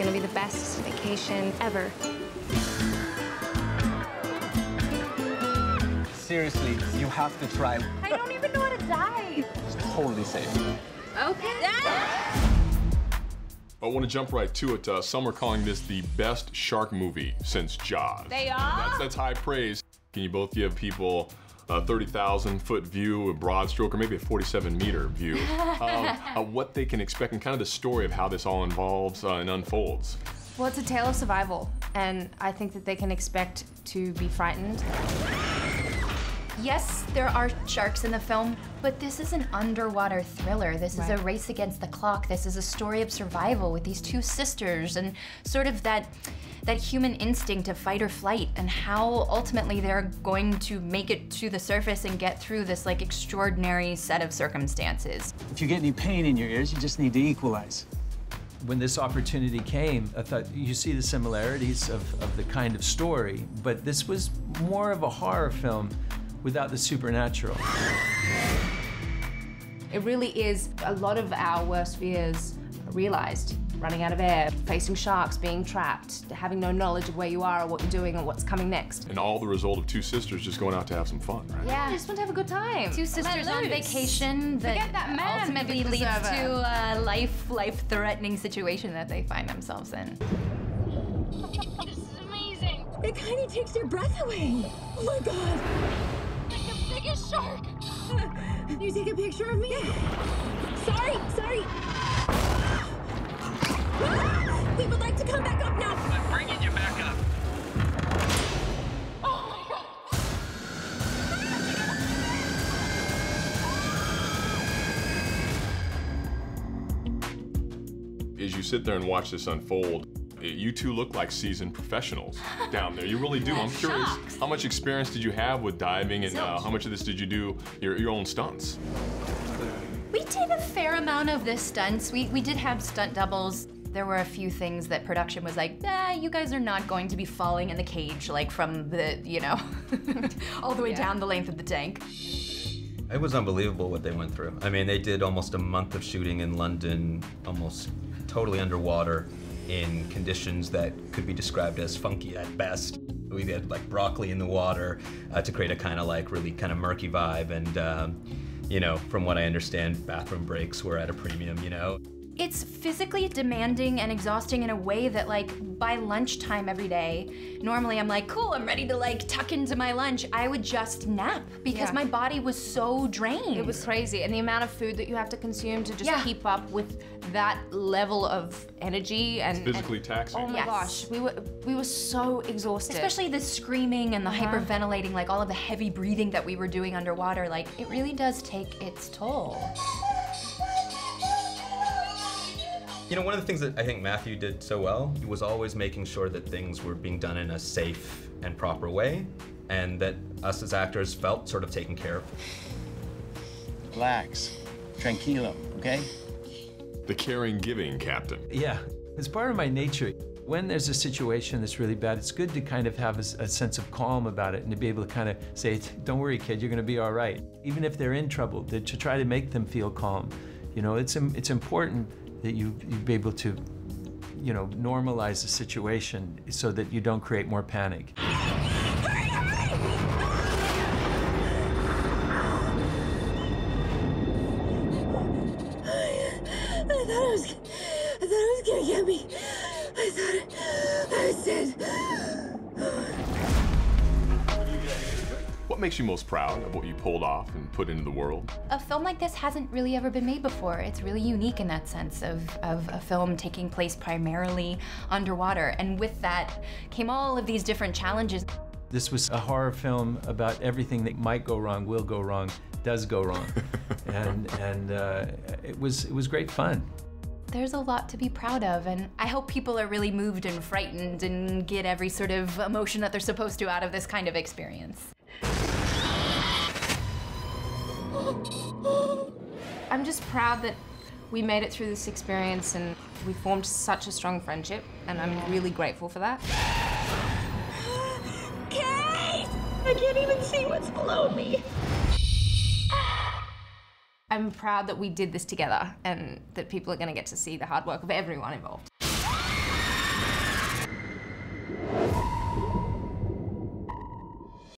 gonna be the best vacation ever. Seriously, you have to try. I don't even know how to dive. It's totally safe. Okay. I want to jump right to it. Some are calling this the best shark movie since Jaws. They are? That's high praise. Can you both give people a 30,000-foot view, a broad stroke, or maybe a 47-meter view of what they can expect and kind of the story of how this all involves and unfolds? Well, it's a tale of survival, and I think that they can expect to be frightened. Yes, there are sharks in the film, but this is an underwater thriller. This is a race against the clock. This is a story of survival with these two sisters and sort of that human instinct of fight or flight and how ultimately they're going to make it to the surface and get through this like extraordinary set of circumstances. If you get any pain in your ears, you just need to equalize. When this opportunity came, I thought, you see the similarities of the kind of story, but this was more of a horror film without the supernatural. It really is a lot of our worst fears realized. Running out of air, facing sharks, being trapped, having no knowledge of where you are or what you're doing or what's coming next. And all the result of two sisters just going out to have some fun, right? Yeah, I just want to have a good time. Two sisters on vacation Forget that man ultimately leads to a life-threatening situation that they find themselves in. This is amazing. It kind of takes your breath away. Oh my God. Like the biggest shark. Can you take a picture of me? Sorry. We would like to come back up now. I'm bringing you back up. Oh my God. As you sit there and watch this unfold, you two look like seasoned professionals down there. You really do. I'm curious, how much experience did you have with diving and how much of this did you do your own stunts? We did a fair amount of the stunts. We did have stunt doubles. There were a few things that production was like, you guys are not going to be falling in the cage, like from the, you know, all the way down the length of the tank. It was unbelievable what they went through. I mean, they did almost a month of shooting in London, almost totally underwater in conditions that could be described as funky at best. We had like broccoli in the water to create a kind of like really kind of murky vibe. And, you know, from what I understand, bathroom breaks were at a premium, you know. It's physically demanding and exhausting in a way that, like, by lunchtime every day, normally I'm like, cool, I'm ready to, like, tuck into my lunch. I would just nap because my body was so drained. It was crazy, and the amount of food that you have to consume to just keep up with that level of energy and physically taxing. Oh my gosh, we were so exhausted. Especially the screaming and the hyperventilating, like all of the heavy breathing that we were doing underwater. Like, it really does take its toll. You know, one of the things that I think Matthew did so well was always making sure that things were being done in a safe and proper way, and that us as actors felt sort of taken care of. Relax. Tranquilo, okay? The caring, giving captain. Yeah, it's part of my nature. When there's a situation that's really bad, it's good to kind of have a sense of calm about it and to be able to kind of say, don't worry, kid, you're gonna be all right. Even if they're in trouble, to try to make them feel calm. You know, it's important that you be able to, you know, normalize the situation so that you don't create more panic. Hurry! I thought it was gonna get me. I thought I was dead. What makes you most proud of what you pulled off and put into the world? A film like this hasn't really ever been made before. It's really unique in that sense of a film taking place primarily underwater. And with that came all of these different challenges. This was a horror film about everything that might go wrong, will go wrong, does go wrong. and it was great fun. There's a lot to be proud of, and I hope people are really moved and frightened and get every sort of emotion that they're supposed to out of this kind of experience. I'm just proud that we made it through this experience and we formed such a strong friendship, and I'm really grateful for that. Kate! I can't even see what's below me. I'm proud that we did this together and that people are going to get to see the hard work of everyone involved.